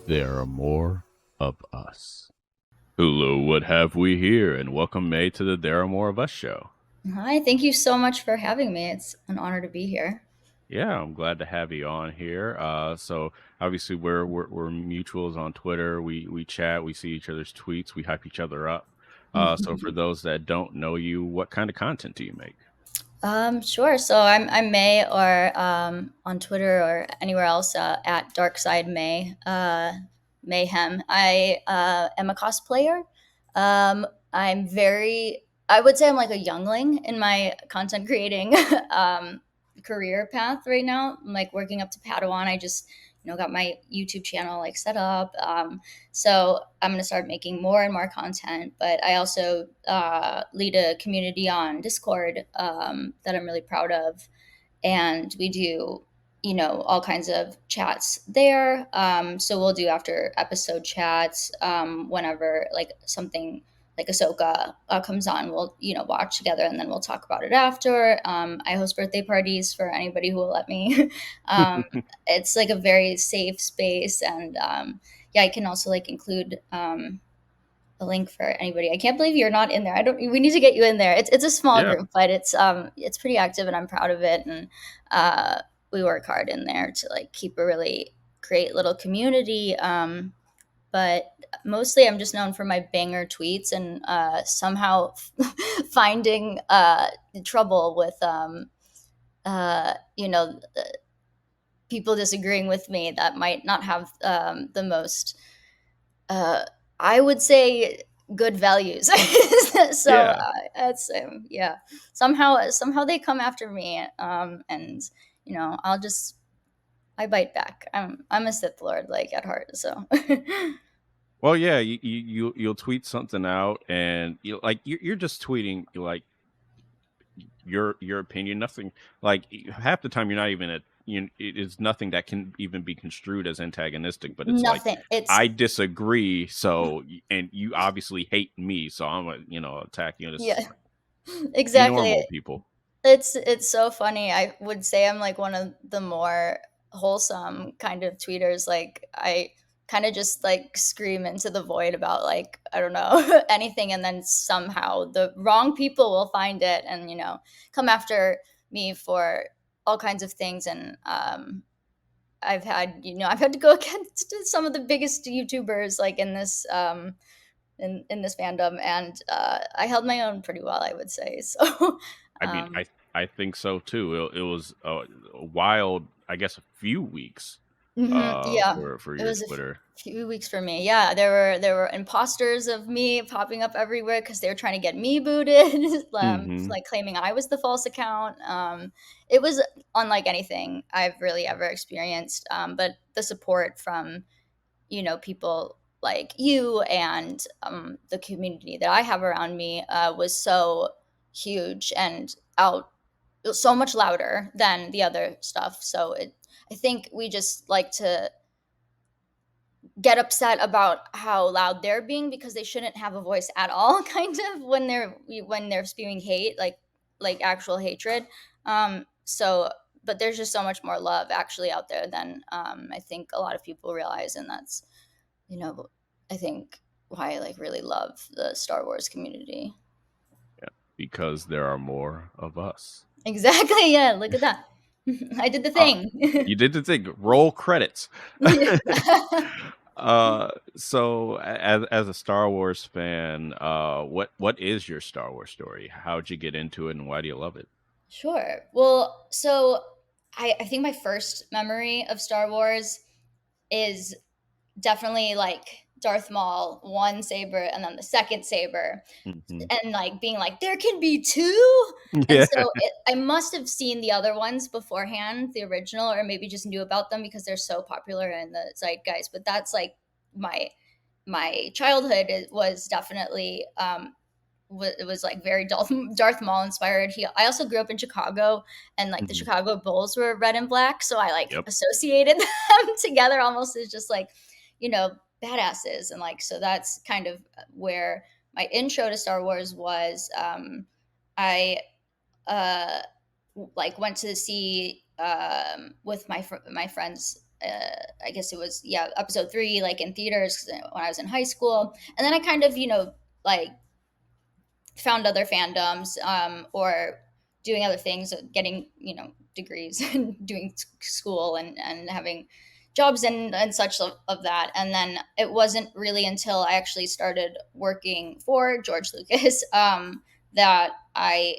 There are more of us. Hello, what have we here? And welcome, May, to the There Are More of Us show. Hi, thank you so much for having me. It's an honor to be here. Yeah, I'm glad to have you on here. So obviously we're mutuals on Twitter. We chat, we see each other's tweets, we hype each other up. So for those that don't know you, what kind of content do you make? Sure. So I'm May, or on Twitter or anywhere else at DarkSideMae, Mayhem. I am a cosplayer. I would say I'm like a youngling in my content creating career path right now. I'm like working up to Padawan. I just got my YouTube channel like set up. So I'm gonna start making more and more content. But I also lead a community on Discord that I'm really proud of, and we do all kinds of chats there. So we'll do after episode chats whenever like something like Ahsoka comes on. We'll watch together and then we'll talk about it after. I host birthday parties for anybody who will let me. um, it's like a very safe space, and yeah, I can also like include a link for anybody. I can't believe you're not in there. I don't. We need to get you in there. It's a small Yeah. group, but it's pretty active, and I'm proud of it. And we work hard in there to like keep a really great little community. But mostly, I'm just known for my banger tweets and somehow finding trouble with uh, you know people disagreeing with me that might not have the most uh, I would say good values. So Yeah. it's yeah. Somehow they come after me, and I bite back. I'm a Sith Lord like at heart. So Well, yeah, you'll tweet something out and you're just tweeting your opinion. Nothing like half the time you're not even it is nothing that can even be construed as antagonistic, but it's like nothing. It's I disagree, so and you obviously hate me, so I'm gonna, attack you. This yeah, is like be exactly. normal, people. It's so funny. I would say I'm like one of the more wholesome kind of tweeters. Like I kind of just like scream into the void about like I don't know anything, and then somehow the wrong people will find it and come after me for all kinds of things. And I've had to go against some of the biggest YouTubers like in this in this fandom, and I held my own pretty well, I would say. So I mean, um, I think so too. It was a wild, I guess, a few weeks Yeah, for it your was a Twitter. few weeks for me. Yeah, there were imposters of me popping up everywhere because they were trying to get me booted, Hmm. like claiming I was the false account. It was unlike anything I've really ever experienced. But the support from people like you and the community that I have around me was so huge and out so much louder than the other stuff. So I think we just like to get upset about how loud they're being because they shouldn't have a voice at all kind of when they're spewing hate, like actual hatred. So but there's just so much more love actually out there than I think a lot of people realize, and that's you know I think why I like really love the Star Wars community. Yeah, because there are more of us. Exactly. Yeah, look at that. I did the Uh, thing. you did the thing. Roll credits. Yeah. So as a Star Wars fan, what is your Star Wars story? How'd you get into it, and why do you love it? Sure. Well, so I think my first memory of Star Wars is definitely like Darth Maul, one saber, and then the second saber, Hmm. and like being like, there can be two. And Yeah. so I must have seen the other ones beforehand, the original, or maybe just knew about them because they're so popular in the zeitgeist. But that's like my childhood. It was definitely it was like very Darth Maul inspired. I also grew up in Chicago, and like the Mhm. Chicago Bulls were red and black, so I like Yep. associated them together almost as just like you know badasses, and like so that's kind of where my intro to Star Wars was. I uh, like went to see with my friends I guess it was, yeah, episode 3, like in theaters when I was in high school. And then I kind of, like found other fandoms, or doing other things, getting, degrees and doing school, and having jobs and such of that. And then it wasn't really until I actually started working for George Lucas, that I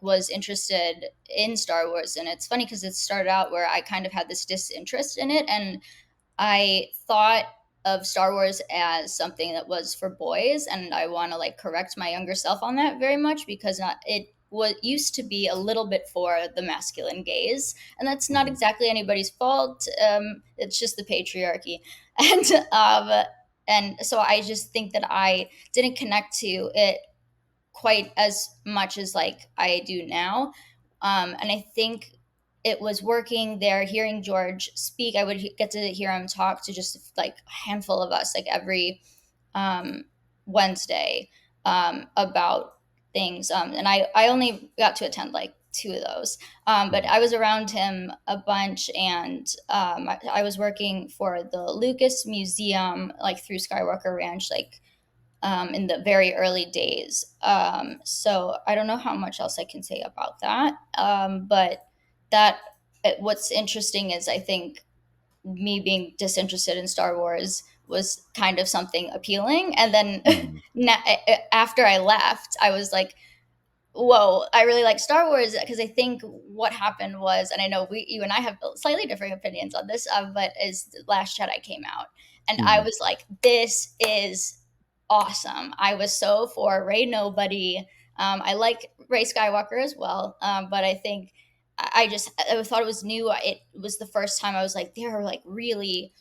was interested in Star Wars. And it's funny because it started out where I kind of had this disinterest in it, and I thought of Star Wars as something that was for boys, and I want to like correct my younger self on that very much, because it what used to be a little bit for the masculine gaze, and that's not Mhm. exactly anybody's fault. It's just the patriarchy, and and so I just think that I didn't connect to it quite as much as like I do now. And I think it was working there, hearing George speak. I would get to hear him talk to just like a handful of us, like every um, Wednesday, about things. And I only got to attend like 2 of those. But Mhm. I was around him a bunch, and I was working for the Lucas Museum, like through Skywalker Ranch, like in the very early days. So I don't know how much else I can say about that. But that what's interesting is I think me being disinterested in Star Wars was kind of something appealing. And then Mhm. after I left, I was like, whoa, I really like Star Wars, because I think what happened was, and I know you and I have slightly different opinions on this, but is The Last Jedi came out, and I Mhm. was like, this is awesome. I was so for Rey Nobody. I like Rey Skywalker as well, but I think I thought it was new. It was the first time I was like, there are like really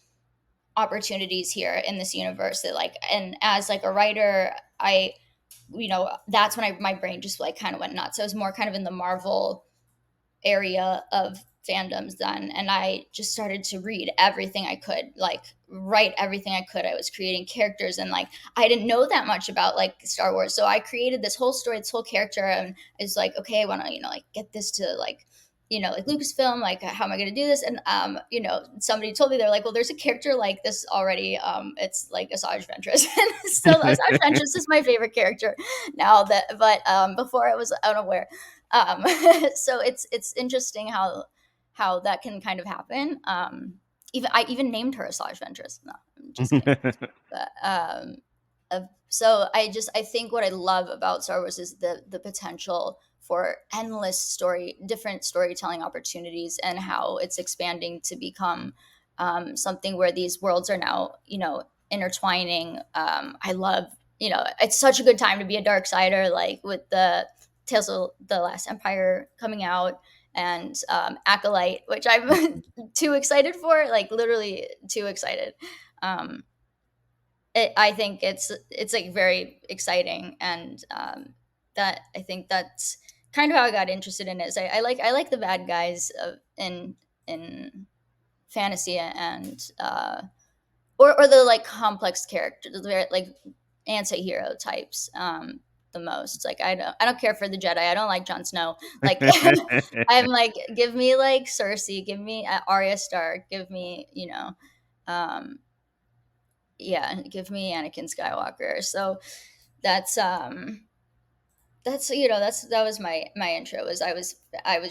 opportunities here in this universe that like, and as like a writer, that's when my brain just like kind of went nuts. So I was more kind of in the Marvel area of fandoms then, and I just started to read everything I could, like write everything I could. I was creating characters, and like I didn't know that much about like Star Wars, so I created this whole story, this whole character, and it's like, okay, I want to like get this to like like Lucasfilm, like how am I going to do this? And somebody told me, they're like, well, there's a character like this already. It's like Asajj Ventress, and so Asajj Ventress is my favorite character now. That, but before I was unaware. um, so it's interesting how that can kind of happen. Even I even named her Asajj Ventress. No, I'm just kidding. But so I think what I love about Star Wars is the potential for endless different storytelling opportunities, and how it's expanding to become something where these worlds are now intertwining. I love, it's such a good time to be a dark sider, like with the Tales of the Last Empire coming out, and Acolyte, which I'm too excited for, like literally too excited. Um, I think it's like very exciting, and that I think that's kind of how I got interested in it. Is I like the bad guys in fantasy, and or the like complex characters, like anti-hero types, the most. Like I don't care for the Jedi. I don't like Jon Snow. Like I'm like, give me like Cersei, give me Arya Stark, give me um yeah, give me Anakin Skywalker. So that's that was my intro. Was I was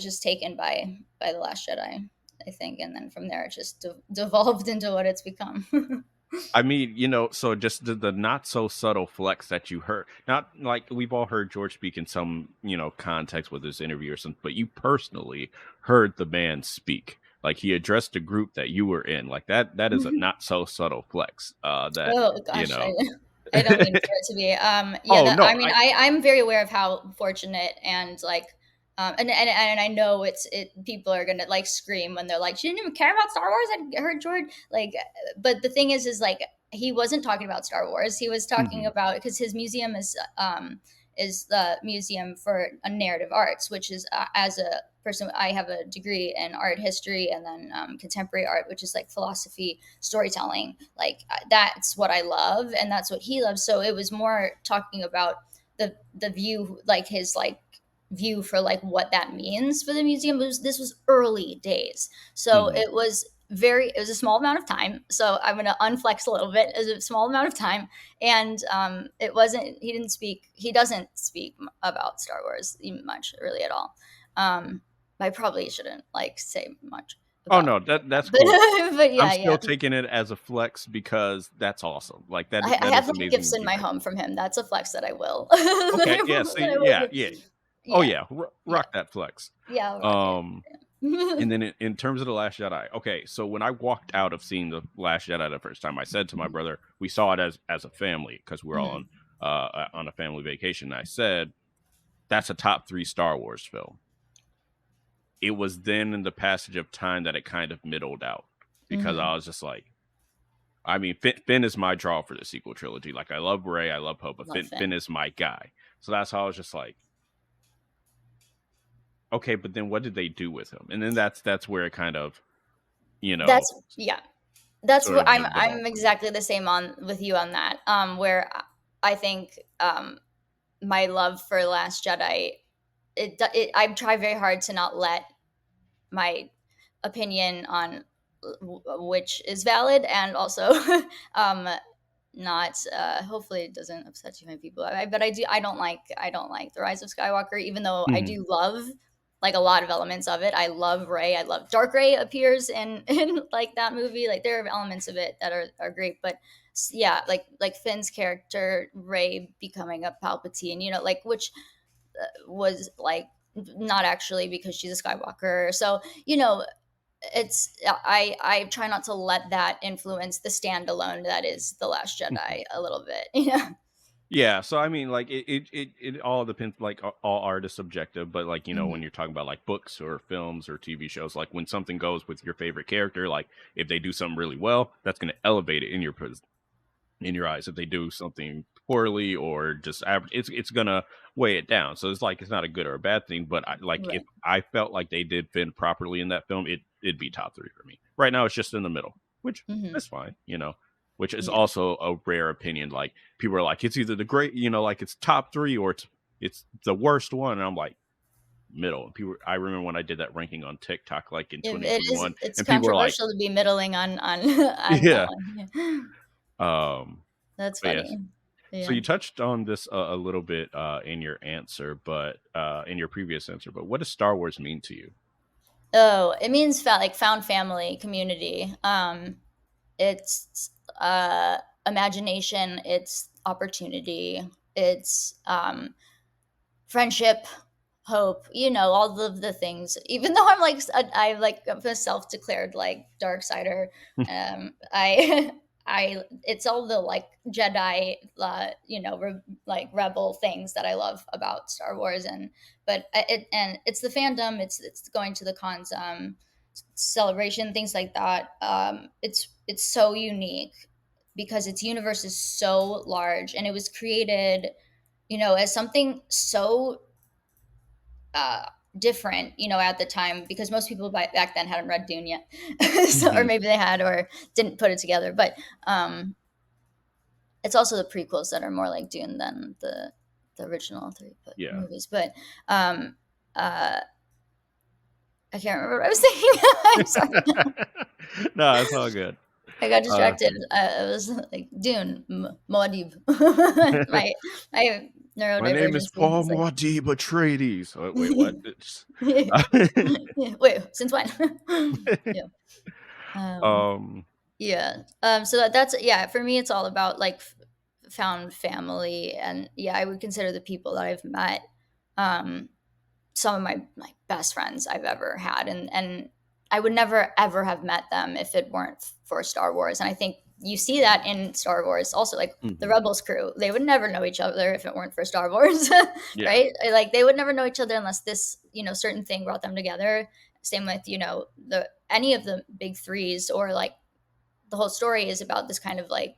just taken by the Last Jedi, I think, and then from there it just devolved into what it's become. I mean, so just the not so subtle flex that you heard, not like we've all heard George speak in some, context with his interview or something, but you personally heard the man speak. Like he addressed a group that you were in. Like that is a not so subtle flex. That, Oh you gosh, know. I don't mean for it to be. Yeah, Oh that I no, mean, I'm very aware of how fortunate, and like, and I know people are gonna like scream when they're like, she didn't even care about Star Wars. I heard George like, but the thing is like he wasn't talking about Star Wars. He was talking Mhm. about, because his museum is the Museum for Narrative Arts, which is, as a person, I have a degree in art history, and then contemporary art, which is like philosophy, storytelling. Like that's what I love, and that's what he loves. So it was more talking about the view, like his like view for like what that means for the museum. This was early days, so Mhm. it was a small amount of time. So I'm gonna unflex a little bit. It was a small amount of time, and it wasn't. He doesn't speak about Star Wars even much, really at all. Um, I probably shouldn't like say much Oh, about, no, that's but cool. but I'm yeah, yeah. still taking it as a flex because that's awesome. Like, I that have is like amazing gifts what in you my did. home from him. That's a flex that I will Okay, yeah, see, that I will yeah, do. yeah. Oh, Yeah, yeah, yeah, rock that flex. yeah. I'll rock it. Um, and then in terms of The Last Jedi, okay, so when I walked out of seeing The Last Jedi the first time, I said to my Mhm, brother, we saw it as a family because we were all mhm, on a family vacation. I said, "That's a top 3 Star Wars film." It was then in the passage of time that it kind of middled out because mhm. I was just like, I mean, Finn is my draw for the sequel trilogy. Like, I love Ray, I love Poe, but Love Finn Finn. is my guy. So that's how I was just like, okay, but then what did they do with him? And then that's where it kind of, you know, That's yeah. That's sort what of I'm devolved for me. exactly the same on with you on that. Where I think my love for Last Jedi, I try very hard to not let my opinion on which is valid and also um not hopefully it doesn't upset too many people. But I don't like the Rise of Skywalker, even though I Mhm. do love like a lot of elements of it. I love Ray. I love Dark Ray appears in in like that movie. Like there are elements of it that are great, but yeah, like Finn's character Ray becoming a Palpatine, you know, like which was like not actually because she's a Skywalker. So, you know, I try not to let that influence the standalone that is The Last Mhm. Jedi a little bit. Yeah. Yeah, so I mean, like it all depends. Like all art is subjective, but like when Mhm. you're talking about like books or films or TV shows, like when something goes with your favorite character, like if they do something really well, that's going to elevate it in your eyes. If they do something poorly or just average, it's gonna weigh it down. So it's like it's not a good or a bad thing. But like if Right. I felt like they did Finn properly in that film, it'd be top 3 for me. Right now, it's just in the middle, which Mhm. that's fine. Which is Yeah. also a rare opinion. Like people are like, it's either the great, like it's top 3 or it's the worst one. And I'm like middle. And people, I remember when I did that ranking on TikTok, like in It is 2021, it's and people were like, controversial to be middling on on that yeah. one. Yeah. Um, That's but yes, funny. so Yeah. you touched on this a little bit in your answer, but in your previous answer. But what does Star Wars mean to you? Oh, it means like found family, community. It's imagination, it's opportunity, it's friendship, hope, you know, all of the things. Even though I'm like I'm a self-declared like dark sider, I I it's all the like Jedi you know, like rebel things that I love about Star Wars. And it's the fandom, it's going to the cons, celebration, things like that. It's so unique because its universe is so large and it was created, you know, as something so uh, different, you know, at the time because most people back then hadn't read Dune yet, so or Mhm. maybe they had or didn't put it together. But it's also the prequels that are more like Dune than the original three Yeah. movies. But um, uh, I can't remember what I was saying. I'm sorry. No, it's all good. I got Uh, distracted. I was like Dune, Muad'Dib. My my name is neurodivergency Paul is like. Muad'Dib Atreides. Wait, what? Yeah, wait, since when? Yeah. Um, um, yeah. So that's yeah, for me it's all about like found family. And yeah, I would consider the people that I've met um some of my best friends I've ever had. And I would never ever have met them if it weren't for Star Wars. And I think you see that in Star Wars also, like the mhm. Rebels crew, they would never know each other if it weren't for Star Wars. Yeah. Right? Like they would never know each other unless this, you know, certain thing brought them together. Same with, you know, the any of the big threes, or like the whole story is about this kind of like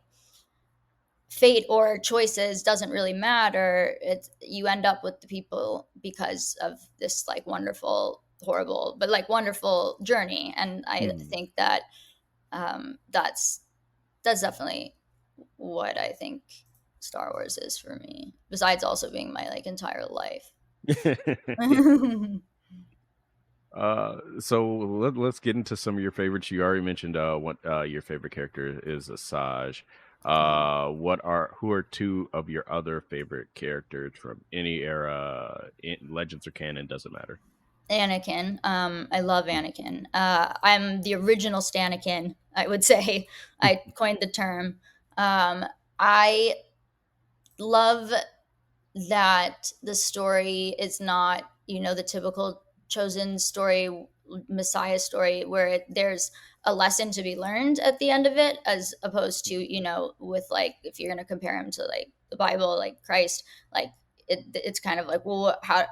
fate or choices doesn't really matter. It's you end up with the people because of this like wonderful, horrible, but like wonderful journey. And I Mhm. think that that's definitely what I think Star Wars is for me. Besides also being my like entire life. So let's get into some of your favorites. You already mentioned what your favorite character is, Asajj. Yeah. What are who are two of your other favorite characters from any era, Legends or canon, doesn't matter. Anakin. I love Anakin. I'm the original Stanakin, I would say. I coined the term. I love that the story is not, the typical chosen story, Messiah story, where there's a lesson to be learned at the end of it, as opposed to, with like, if you're going to compare him to like the Bible, like Christ, like it's kind of like, well, how,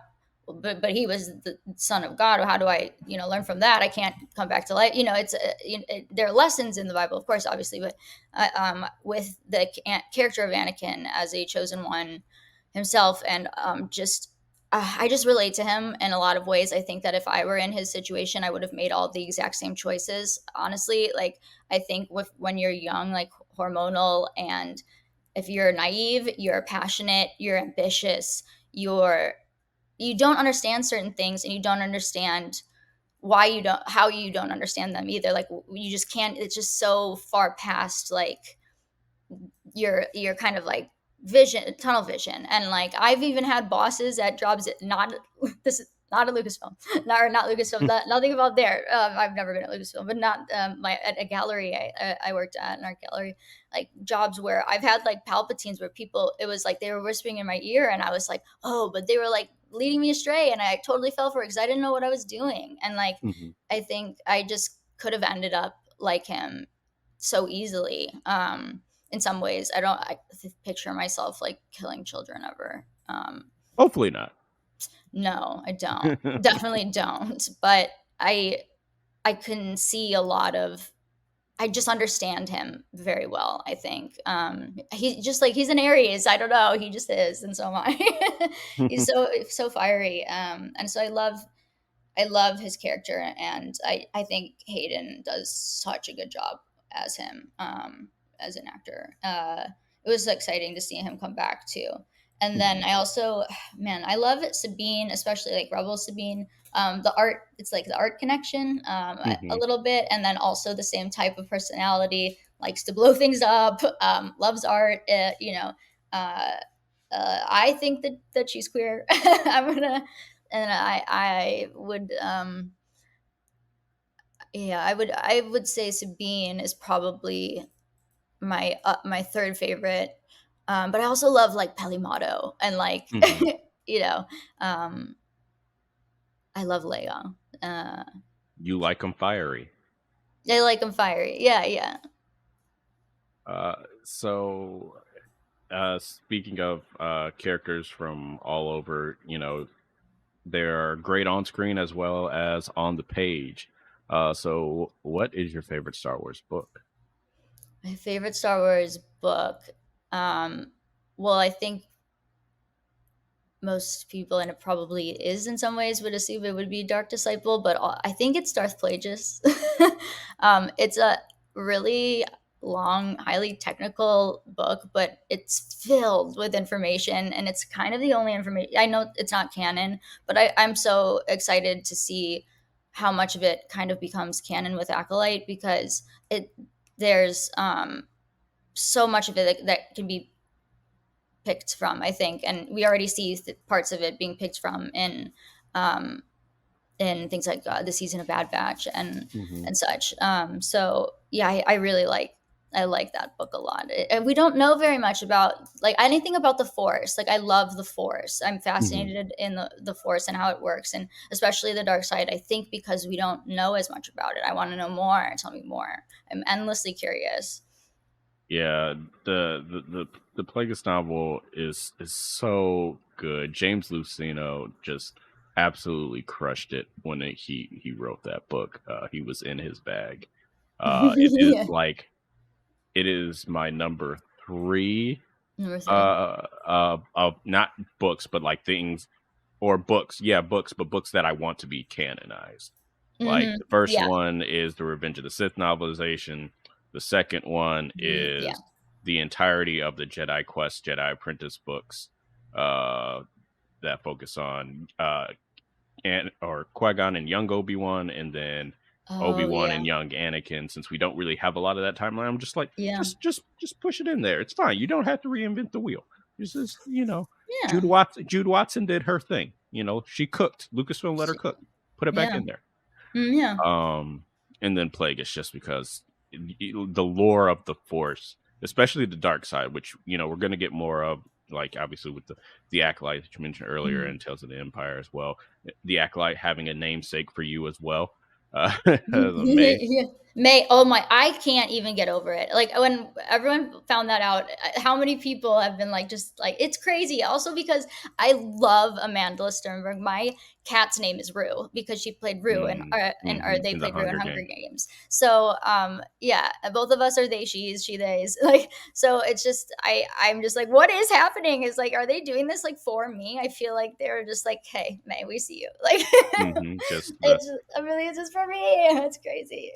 but he was the son of God. How do I, learn from that? I can't come back to life. There are lessons in the Bible, of course, obviously, but with the character of Anakin as a chosen one himself, and just I just relate to him in a lot of ways. I think that if I were in his situation, I would have made all the exact same choices. Honestly, like I think when you're young, like hormonal, and if you're naive, you're passionate, you're ambitious, you don't understand certain things, and you don't understand why you don't how you don't understand them either. Like you just can't. It's just so far past like your kind of like vision, tunnel vision. And like I've even had bosses at jobs that not this is not a Lucasfilm, not Lucasfilm, nothing about there. I've never been at Lucasfilm, but not my at a gallery I worked at, an art gallery, like jobs where I've had like Palpatines where people, it was like they were whispering in my ear, and I was like, oh, but they were like leading me astray, and I totally fell for it because I didn't know what I was doing. And like Hmm. I think I just could have ended up like him so easily. In some ways, I picture myself like killing children ever. Hopefully not. No, I don't. Definitely don't. But I I can see a lot of, I just understand him very well, I think. He just like, he's an Aries. I don't know. He just is, and so am I. He's so fiery. And so I love his character, and I think Hayden does such a good job as him, as an actor. It was exciting to see him come back too. And then Hmm. I also, man, I love Sabine, especially like Rebel Sabine. The art, it's like the art connection, a Hmm. little bit, and then also the same type of personality, likes to blow things up, loves art. Uh, I think that she's queer. I'm gonna, and I would, yeah, I would say Sabine is probably my third favorite. But I also love like Pelimato, and like Hmm. you know, um, I love Leia. You like them fiery. I like him fiery. Yeah, yeah. So speaking of characters from all over, they're great on screen as well as on the page. So what is your favorite Star Wars book? My favorite Star Wars book. Um, well, I think most people, and it probably is in some ways, would assume it would be Dark Disciple, but I think it's Darth Plagueis. It's a really long, highly technical book, but it's filled with information, and it's kind of the only information. I know it's not canon, but I'm so excited to see how much of it kind of becomes canon with Acolyte, because there's so much of it that can be picked from, I think, and we already see parts of it being picked from um, in things like the season of Bad Batch and Hmm. and such. So yeah, I really I like that book a lot. And we don't know very much about like anything about the Force. Like I love the Force. I'm Hmm. fascinated in the Force and how it works, and especially the dark side. I think because we don't know as much about it, I want to know more. Tell me more. I'm endlessly curious. Yeah, the Plagueis novel is so good. James Luceno just absolutely crushed it when he wrote that book. He was in his bag. It is Yeah. like it is my number three Number three. of not books, but like things or books. Yeah, books, but books that I want to be canonized. Like the first Yeah. one is the Revenge of the Sith novelization. The second one Yeah. is the entirety of the Jedi Quest, Jedi Apprentice books. Uh, that focus on and or Qui-Gon and young Obi-Wan, and then Oh Obi-Wan yeah, and young Anakin. Since we don't really have a lot of that timeline, I'm just like, yeah, just push it in there. It's fine. You don't have to reinvent the wheel. It's just, yeah, Jude Watson did her thing. She cooked. Lucasfilm let her She- cook. Put it back yeah, in there. yeah. And then Plague is just because the lore of the Force, especially the dark side, which we're going to get more of, like obviously with the acolyte that you mentioned earlier Mhm. and Tales of the Empire as well. The acolyte having a namesake for you as well, the May. Yeah. May, oh my, I can't even get over it. Like when everyone found that out, how many people have been like, just like, it's crazy. Also because I love Amanda Sternberg. My cat's name is Rue because she played Rue or they In the played Rue in Hunger Hunger Game. Games. So yeah, both of us are they, she's, she, theys. Like so it's just I'm just like, what is happening? Is like, are they doing this like for me? I feel like they're just like, hey, May, we see you. Like Just the it's just, I really, it's just for me. It's crazy.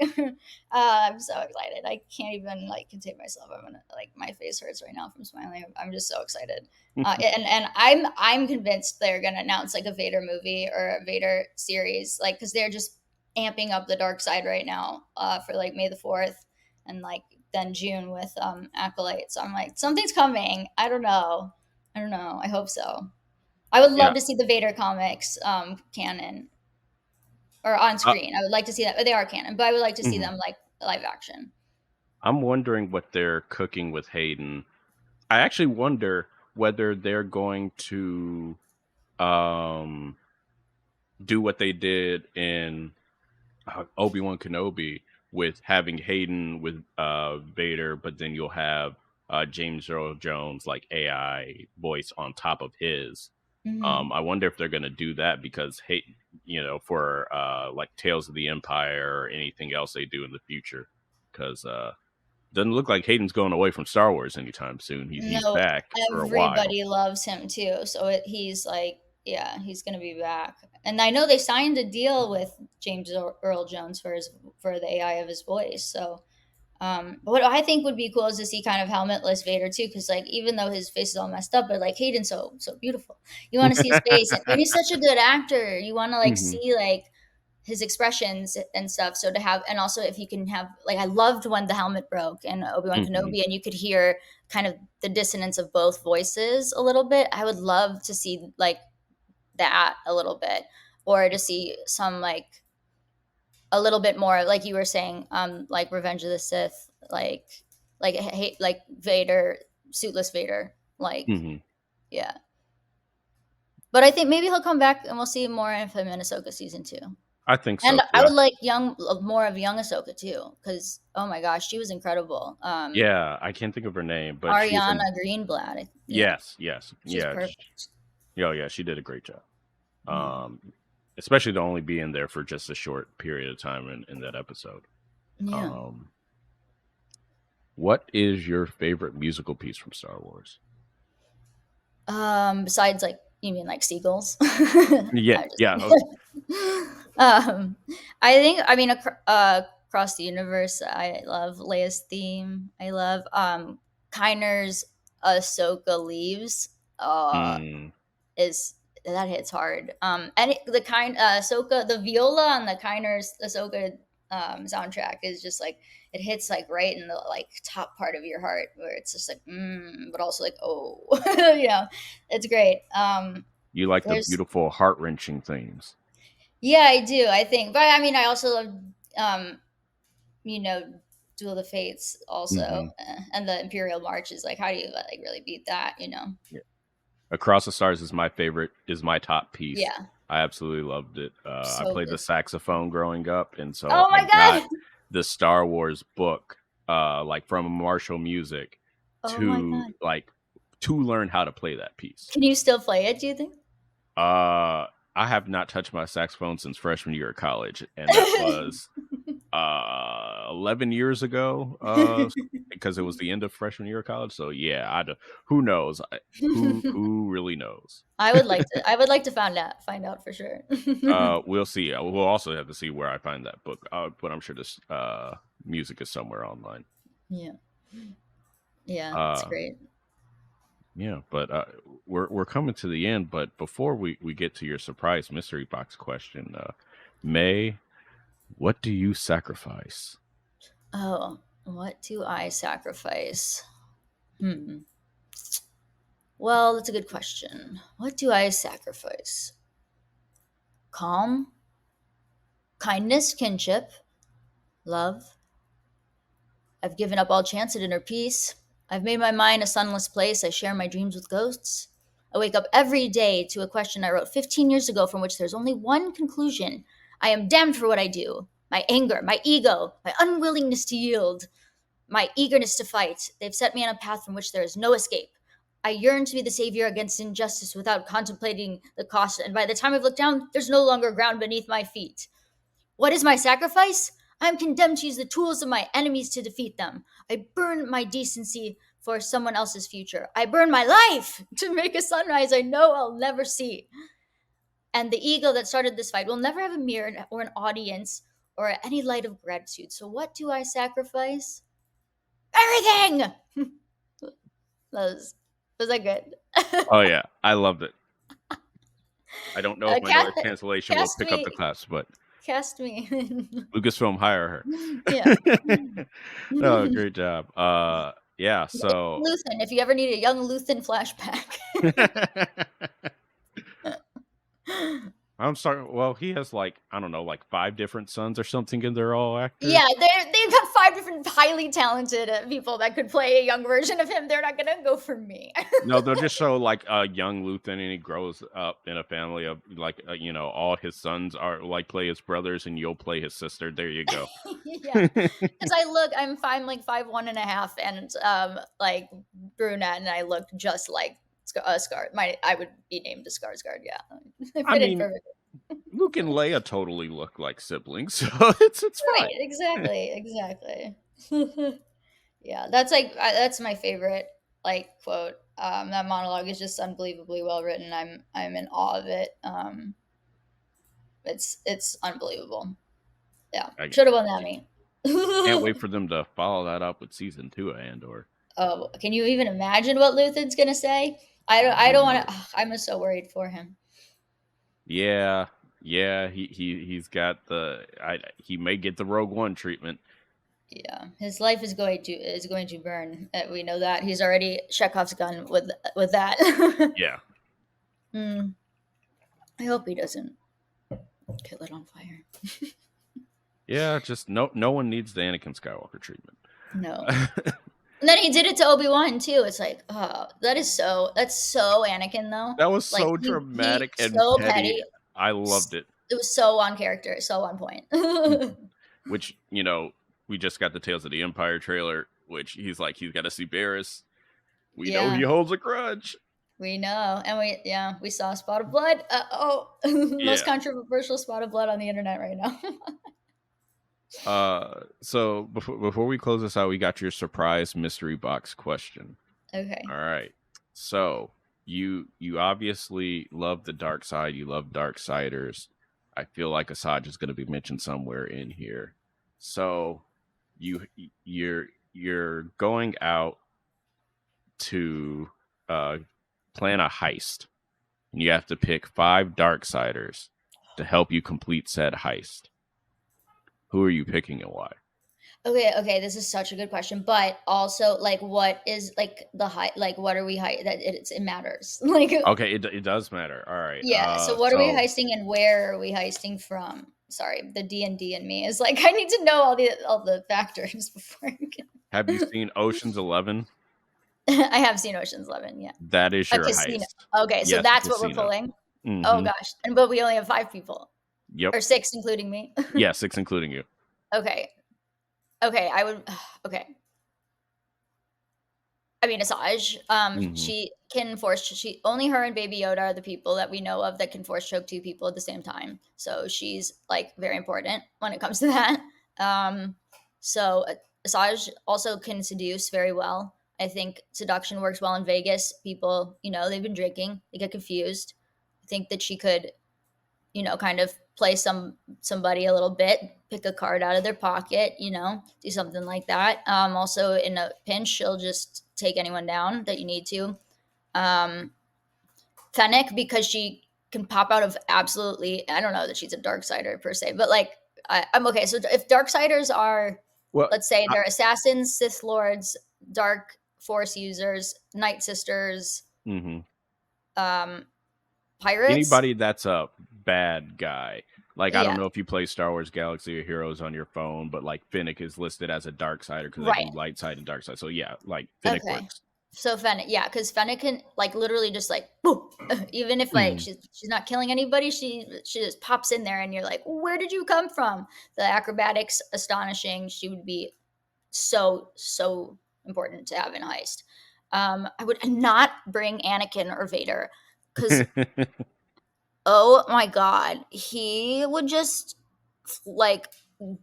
I'm so excited. I can't even like contain myself. I'm gonna like my face hurts right now from smiling. I'm just so excited. And I'm convinced they're gonna announce like a Vader movie or a Vader series, like because they're just amping up the dark side right now for like May the 4th and like then June with Acolyte. So I'm like something's coming. I don't know. I don't know. I hope so. I would yeah. love to see the Vader comics canon or on Uh, screen. I would like to see that. They are canon, but I would like to see mhm. them like live action. I'm wondering what they're cooking with Hayden. I actually wonder whether they're going to um do what they did in Obi-Wan Kenobi with having Hayden with Vader, but then you'll have James Earl Jones like AI voice on top of his. Hmm. I wonder if they're going to do that because for like Tales of the Empire or anything else they do in the future, because doesn't look like Hayden's going away from Star Wars anytime soon. He's No, back for a while. everybody loves him too. So he's like, yeah, he's gonna be back. And I know they signed a deal with James Earl Jones for his for the AI of his voice. So but what I think would be cool is to see kind of helmetless Vader too, because like even though his face is all messed up, but like Hayden's so beautiful. You want to see his face, and he's such a good actor. You want to like Hmm. see like his expressions and stuff. So to have, and also if you can have, like, I loved when the helmet broke in Obi-Wan Hmm. Kenobi and you could hear kind of the dissonance of both voices a little bit. I would love to see like that a little bit, or to see some like a little bit more, like you were saying, like Revenge of the Sith, like hate, like Vader, suitless Vader, like Hmm. yeah. But I think maybe he'll come back and we'll see more of him in Ahsoka season 2. I think so And too. I would like more of young Ahsoka too, because oh my gosh, she was incredible. Yeah, I can't think of her name, but she is in. Ariana Greenblatt, yeah, Yes, yes, she's yeah, perfect. yeah. She did a great job. Yeah, Um, Especially to only be in there for just a short period of time in that episode. yeah. Um, what is your favorite musical piece from Star Wars? Besides, like, you mean like seagulls? Yeah, I just, yeah. um, I think, I mean, across the universe, I love Leia's theme. I love Kiner's Ahsoka leaves. Mm, Is that hits hard. And the kind Ahsoka, the viola on the Kiner's Ahsoka soundtrack is just like it hits like right in the like top part of your heart where it's just like but also like oh it's great. you like the There's beautiful, heart wrenching themes. yeah, I do, I think, but I mean I also love um you know Duel of the Fates also, Hmm. and the Imperial March is like how do you like really beat that. Yeah. Across the Stars is my favorite, is my top piece. Yeah, I absolutely loved it. I so played the good. saxophone growing up, and so Oh I my got god. the Star Wars book, like from Marshall Music, Oh my to god, like to learn how to play that piece. can you still play it, do you think? I have not touched my saxophone since freshman year of college, and that was 11 years ago, because it was the end of freshman year of college. So yeah, who knows? Who really knows? I would like to find out for sure. We'll see. We'll also have to see where I find that book, but I'm sure this music is somewhere online. Yeah. Yeah, it's Uh, great. Yeah, but we're coming to the end. But before we get to your surprise mystery box question, May, what do you sacrifice? Oh, what do I sacrifice? Hmm. Well, that's a good question. What do I sacrifice? Calm, kindness, kinship, love. I've given up all chance at inner peace. I've made my mind a sunless place. I share my dreams with ghosts. I wake up every day to a question I wrote 15 years ago from which there's only one conclusion. I am damned for what I do. My anger, my ego, my unwillingness to yield, my eagerness to fight. They've set me on a path from which there is no escape. I yearn to be the savior against injustice without contemplating the cost, and by the time I've looked down, there's no longer ground beneath my feet. What is my sacrifice? I am condemned to use the tools of my enemies to defeat them. I burn my decency for someone else's future. I burn my life to make a sunrise I know I'll never see. And the ego that started this fight will never have a mirror or an audience or any light of gratitude. So, what do I sacrifice? Everything! Was that good? Oh yeah, I loved it. I don't know if my Cast, noise cancellation will cast pick up the me. claps, but Cast me. Lucasfilm, hire Yeah. her. Oh, great job. Yeah. So Luthen, if you ever need a young Luthen flashback. I'm sorry. Well, he has like I don't know, like 5 different sons or something, and they're all actors. Yeah, they've got 5 different highly talented people that could play a young version of him. They're not gonna go for me. No, they'll just show like a young Luthen, and he grows up in a family of like all his sons are like play his brothers, and you'll play his sister. There you go. Yeah, because I'm like 5'1.5" and like brunette, and I look just like Scar. I would be named a Skarsgård. Yeah, I I fit in mean, perfectly. Luke and Leia totally look like siblings, so it's Right, fine. exactly. Yeah, that's like that's my favorite like quote. That monologue is just unbelievably well written. I'm in awe of it. It's unbelievable. Yeah, I should have won that me. can't wait for them to follow that up with season 2 of Andor. Oh, can you even imagine what Luthen's gonna say? I don't want to. I'm so worried for him. Yeah, yeah, he's got he may get the Rogue One treatment. Yeah, his life is going to burn. We know that he's already Chekhov's gun with that. Yeah, Hmm. I hope he doesn't get lit on fire. yeah, just no one needs the Anakin Skywalker treatment. No. And then he did it to Obi-Wan too. It's like, oh, that's so Anakin though. That was Like so he dramatic and so petty. petty. I loved it. It was so on character, so on point. Mhm. Which we just got the Tales of the Empire trailer, which he's got to see Barris. We know he Yeah, holds a grudge. we know. And we saw a spot of blood. Most Yeah. controversial spot of blood on the internet right now. So before we close this out, we got your surprise mystery box question. Okay. All right. So you obviously love the dark side. You love Darksiders. I feel like Asajj is going to be mentioned somewhere in here. So you you're going out to plan a heist, and you have to pick 5 Darksiders to help you complete said heist. Who are you picking and why? Okay, this is such a good question, but also like what is like the high like what are we high that it matters. Like Okay, it does matter. All right. yeah, so what are we So heisting and where are we heisting from? Sorry, the D&D in me is like I need to know all the factors before I can. have you seen Ocean's 11? I have seen Ocean's 11, yeah. That is A your casino. heist. Okay, so Yes, a that's what we're casino. pulling. Oh Mm-hmm. gosh. And but we only have 5 people Yep. or 6 including me. Yeah, 6 including you. Okay. Okay, I would okay. I mean, Asajj. Mm-hmm. She can force. She only her and Baby Yoda are the people that we know of that can force choke 2 people at the same time. So she's like very important when it comes to that. Um, so Asajj also can seduce very well. I think seduction works well in Vegas. People, they've been drinking. They get confused. I think that she could kind of play somebody a little bit, pick a card out of their pocket, do something like that. Also, in a pinch, she'll just take anyone down that you need to. Um, Fennec, because she can pop out of absolutely, I don't know that she's a dark sider per se, but like I'm okay. So if dark siders are, Well, let's say I, they're assassins, Sith lords, dark force users, night sisters, mhm. um, pirates. Anybody that's a bad guy. Like, I don't Yeah, know if you play Star Wars Galaxy of Heroes on your phone, but like Finnick is listed as a dark sider because they right. do light side and dark side. So yeah, like Finnick Okay. works. So Fennec, yeah, because Fennec can like literally just like boom, even if like Mhm. she's not killing anybody, she just pops in there, and you're like, where did you come from? The acrobatics astonishing. She would be so important to have in a heist. I would not bring Anakin or Vader because oh my god, he would just like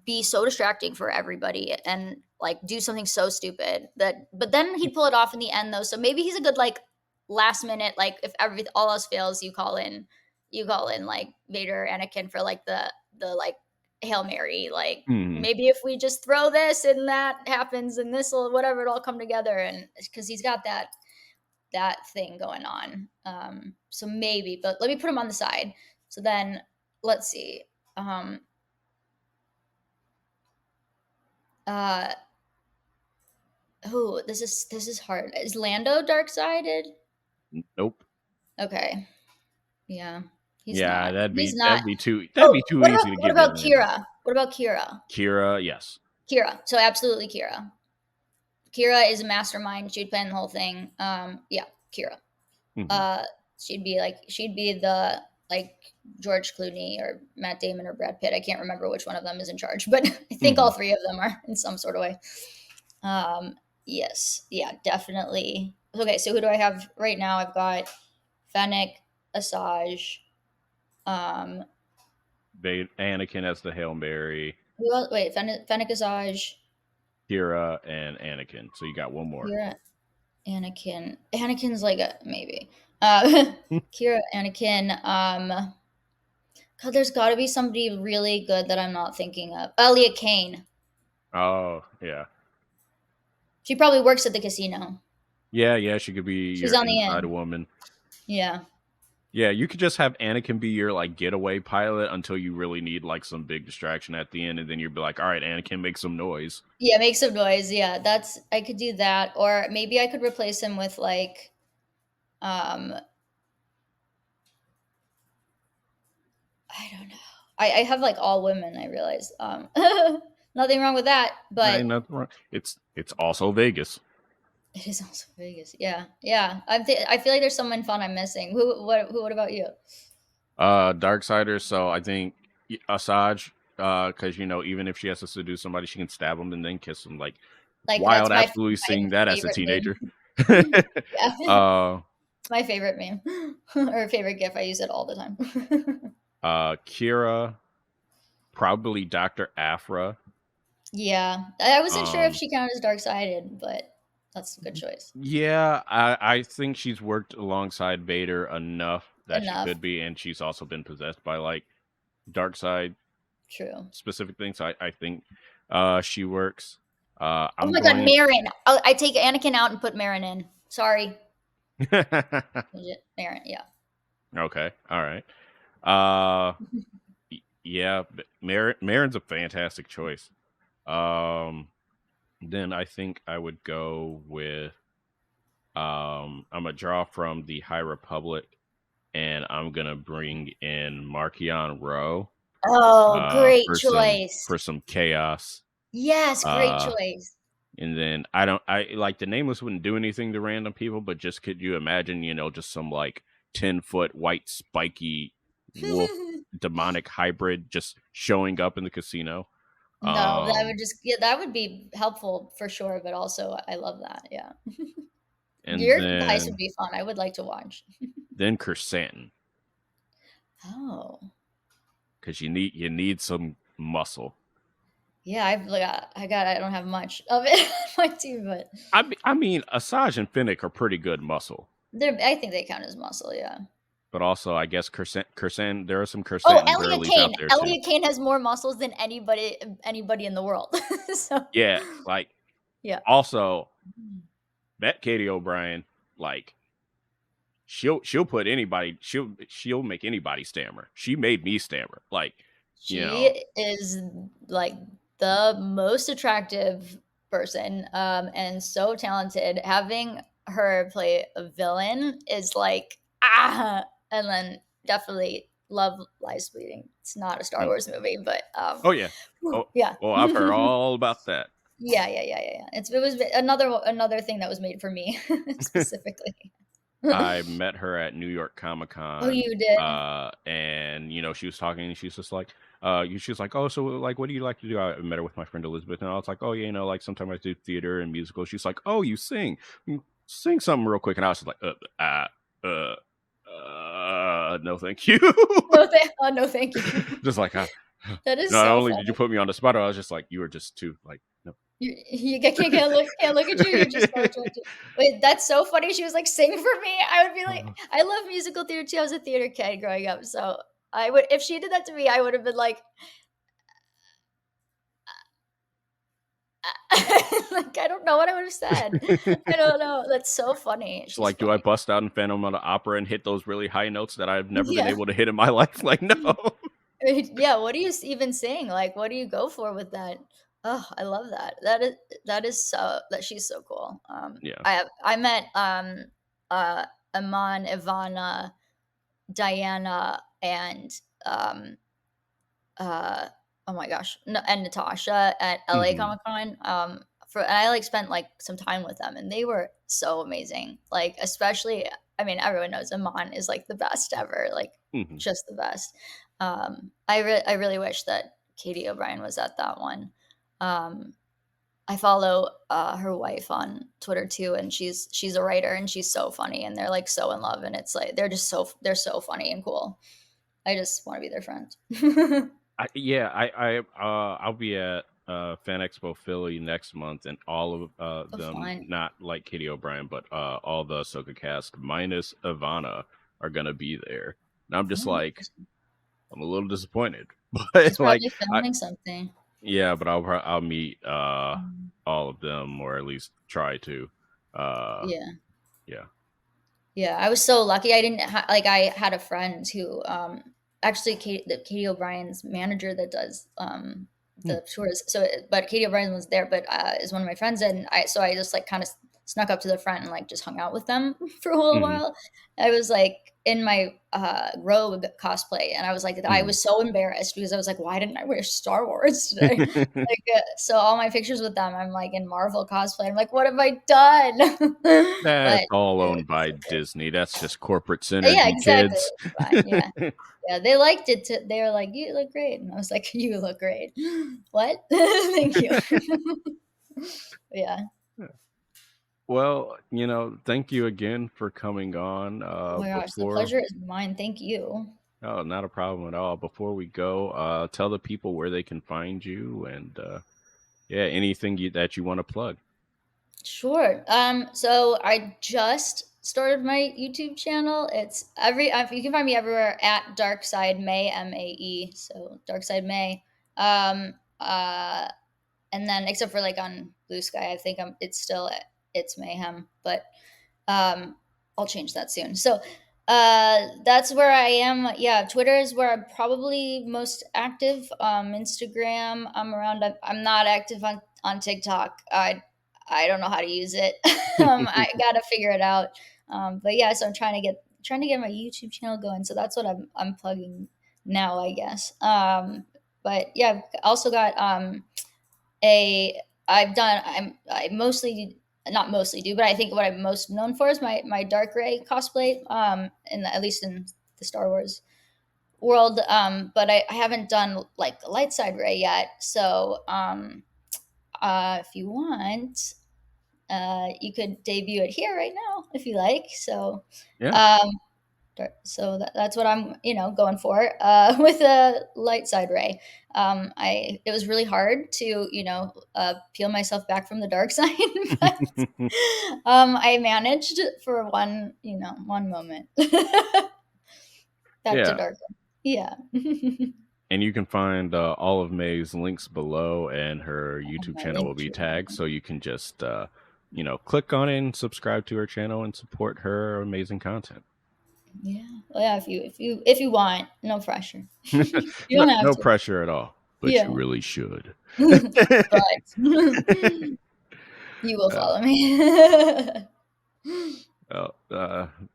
be so distracting for everybody and like do something so stupid that but then he'd pull it off in the end though. So maybe he's a good like last minute like if every all else fails you call in like Vader or Anakin for like the like Hail Mary like Mhm. maybe if we just throw this and that happens and this will whatever it'll all come together and cuz he's got that thing going on. So maybe, but let me put him on the side. So then let's see. Um, uh, oh, this is hard. Is Lando dark sided? Nope. Okay, yeah, he's Yeah, not. that'd He's be not. that'd be too that'd be Oh, too what about easy to what give about Atlanta. Kira? What about Kira? Kira, yes. Kira. So absolutely Kira. Kira is a mastermind. She'd plan the whole thing. Yeah, Kira. Mhm. uh she'd be the like George Clooney or Matt Damon or Brad Pitt. I can't remember which one of them is in charge, but I think all Mhm. three of them are in some sort of way. Yes, yeah, definitely. Okay, so who do I have right now? I've got Fennec, Asajj. Um, Anakin as the Hail Mary, who else? Wait, Fennec, Asajj, Kira, and Anakin. So you got one more. Kira, Anakin. Anakin's like a maybe. Uh, Kira, Anakin. God, there's got to be somebody really good that I'm not thinking of. Elia Kane. Oh, yeah. She probably works at the casino. Yeah, yeah, she could be She's your on the inside end. woman. Yeah. Yeah, you could just have Anakin be your like getaway pilot until you really need like some big distraction at the end, and then you'd be like, "All right, Anakin, make some noise." Yeah, make some noise. Yeah, that's I could do that. Or maybe I could replace him with like um I don't know. I have like all women, I realize. Nothing wrong with that, Ain't but nothing wrong. It's also Vegas. it is also Vegas. Yeah. Yeah. I feel like there's someone fun I'm missing. What about you? Darksiders. So I think Asajj, because even if she has to seduce somebody, she can stab them and then kiss them. Like Like that's wild, my absolutely my seeing that as a favorite teenager. meme. Yeah. uh, It's my favorite meme or favorite gif. I use it all the time. Kira, probably Doctor Afra. Yeah, I wasn't sure if Um, she counted as dark sided, but that's a good choice. yeah, I think she's worked alongside Vader enough that she Enough. could be, and she's also been possessed by like dark side True. specific things. So I think she works. Oh I'm my god, going. Marin. I take Anakin out and put Marin in. Sorry, Marin. Yeah. Okay, all right. Uh, yeah, Marin's a fantastic choice. Um, then I think I would go with I'm gonna draw from the High Republic, and I'm gonna bring in Markion Rowe Oh, great for some choice. chaos. Yes, great Uh, choice. and then I like the nameless wouldn't do anything to random people, but just could you imagine, just some like 10-foot white spiky wolf demonic hybrid just showing up in the casino. No, that would Um, just yeah, that would be helpful for sure, but also I love that. Yeah. and Your heist would then be fun. I would like to watch. Kersantin, Oh. because you need some muscle. Yeah, I don't have much of it on my team, but I mean, Asajj and Finnick are pretty good muscle, I think they count as muscle, yeah. but also I guess Kersan there are some Oh, Kersantin Elliot girlies Kane. out there too. Elliot Kane has more muscles than anybody in the world. So Yeah, like yeah. also met Katie O'Brien, like she'll put anybody she'll make anybody stammer. She made me stammer. Like, you know. She is, like, the most attractive person, and so talented. Having her play a villain is like, ah! And then definitely love Lies Bleeding. It's not a Star Mm. Wars movie, but, Oh yeah. whew, Oh, yeah. oh, I've heard all about that. Yeah, yeah, yeah, yeah, yeah. It was another thing that was made for me specifically. I met her at New York Comic Oh, Con, you did? and she was talking, and she's just like, she was like, "Oh, so like, what do you like to do?" I met her with my friend Elizabeth, and I was like, "Oh, yeah, like sometimes I do theater and musicals." She's like, "Oh, you sing? Sing something real quick," and I was just like, uh, no, thank you." No, thank you. Just like, That is not so only did you funny. put me on the spot, I was just like, "You were just too like, no." You can't look at you, you're just so attractive. Wait, that's so funny, she was like, "Sing for me." I would be like I love musical theater too, I was a theater kid growing up, so I would if she did that to me, I would have been like like, I don't know what I would have said. I don't know, that's so funny, It's she's like, do I funny. bust out in Phantom of the Opera and hit those really high notes that I've never been Yeah. able to hit in my life? Like, no. Yeah, what do you even sing? Like, what do you go for with that? Oh, I love that. That is so that she's so cool. Yeah. I met uh Iman, Ivana, Diana, and um uh oh my gosh, and Natasha at LA Mhm. Comic Con. For and I like spent like some time with them, and they were so amazing. Like especially, I mean, everyone knows Iman is like the best ever, like Mhm. just the best. I really wish that Katie O'Brien was at that one. Um, I follow her wife on Twitter too, and she's a writer, and she's so funny, and they're like so in love, and it's like they're so funny and cool. I just want to be their friend. I'll be at Fan Expo Philly next month, and all of So them, fun. not like Katie O'Brien, but all the Ahsoka cast minus Ivana are gonna be there. And I'm just Oh, like, I'm a little disappointed, she's but like, probably I filming something. yeah, but I'll meet Mm. all of them, or at least try to. Uh, Yeah. yeah. Yeah, I was so lucky. I didn't like I had a friend who actually Katie O'Brien's manager that does Hmm. the tours. So but Katie O'Brien was there, but is one of my friends, and I just like kind of snuck up to the front and like just hung out with them for a little Mhm. while. I was like in my robe cosplay, and I was like I Mhm. was so embarrassed because I was like, why didn't I wear Star Wars today? Like, so all my pictures with them, I'm like in Marvel cosplay. I'm like, what have I done? That's But all owned it's by okay. Disney. That's just corporate Yeah, synergy, exactly, kids. it's fine, yeah. Yeah, they liked it too. They were like, "You look great," and I was like, "You look great." "What?" "Thank you." Yeah. Well, thank you again for coming on. Oh my gosh, the Before, pleasure is mine, thank you. oh, not a problem at all. Before we go, tell the people where they can find you, and yeah, anything that you want to plug. Sure. So I just started my YouTube channel. It's you can find me everywhere at DarkSideMae, MAE. So DarkSideMae. Um, uh, and then except for like on Blue Sky, I think it's still it's Mayhem, but I'll change that soon. So that's where I am. Yeah, Twitter is where I'm probably most active. Instagram, I'm around. I'm not active on TikTok. I don't know how to use it. I gotta figure it out. But yeah, so I'm trying to get my YouTube channel going. So that's what I'm plugging now, I guess. But yeah, I've also got a I've done I mostly not mostly do, but I think what I'm most known for is my Dark Ray cosplay. At least in the Star Wars world. But I haven't done like the light side Ray yet. So if you want, you could debut it here right now if you like. So Yeah. um, that's what I'm, going for with a light side ray. It was really hard to, peel myself back from the dark side, but I managed for one moment back to Yeah. dark. Yeah. Oh And you can find all of May's links below, and her YouTube my channel will link be tree. tagged. So you can just, click on it and subscribe to her channel and support her amazing content. Yeah. Well, yeah, if you want, no pressure. You No, don't have no to. pressure at all, but you Yeah. really should. But you will Uh, follow me. well,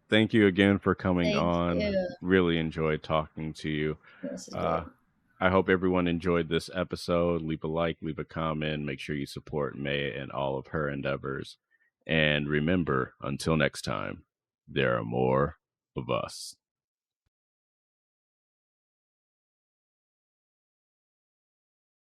thank you again for coming Thank on. you. Really enjoyed talking to you. This is Uh, great. I hope everyone enjoyed this episode. Leave a like, leave a comment. Make sure you support May and all of her endeavors. And remember, until next time, there are more of us.